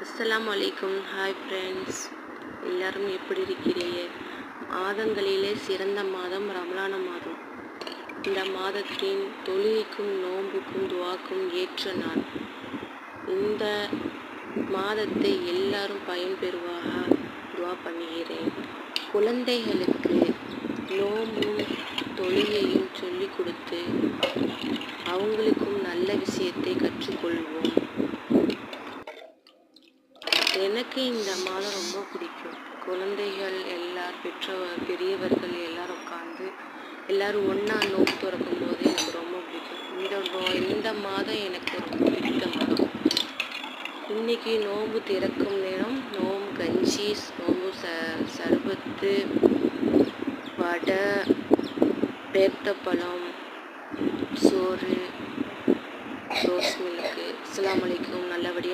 அஸ்ஸலாமு அலைக்கும். Hi friends, எல்லாரும் எப்படி இருக்கிறீங்க? மாதங்களிலே சிறந்த மாதம் ரமலான மாதம். இந்த மாதத்தின் தொழுகைக்கும் நோன்புக்கும் துவாக்கும் ஏற்ற நாள். இந்த மாதத்தை எல்லாரும் பயன்பெறுவாக துவா பண்ணுகிறேன். குழந்தைகளுக்கு நோன்பும் தொழுகையும் சொல்லிக் கொடுத்து அவங்களுக்கும் நல்ல விஷயத்தை கற்றுக்கொள்வோம். எனக்கு இந்த மாதம் ரொம்ப பிடிக்கும். குழந்தைகள் பெரியவர்கள் எல்லாரும் உட்காந்து எல்லாரும் ஒன்றா நோன்பு திறக்கும் போது எனக்கு ரொம்ப பிடிக்கும். இந்த மாதம் எனக்கு ரொம்ப பிடித்த மாதம். இன்னைக்கு நோன்பு திறக்கும் நேரம். நோம்பு கஞ்சி, நோம்பு சர்பத்து, வடை, பேர்த்தப்பழம், சோறு, ரோஸ் மில்க்கு. அஸ்ஸலாமு அலைக்கும். நல்லபடியாக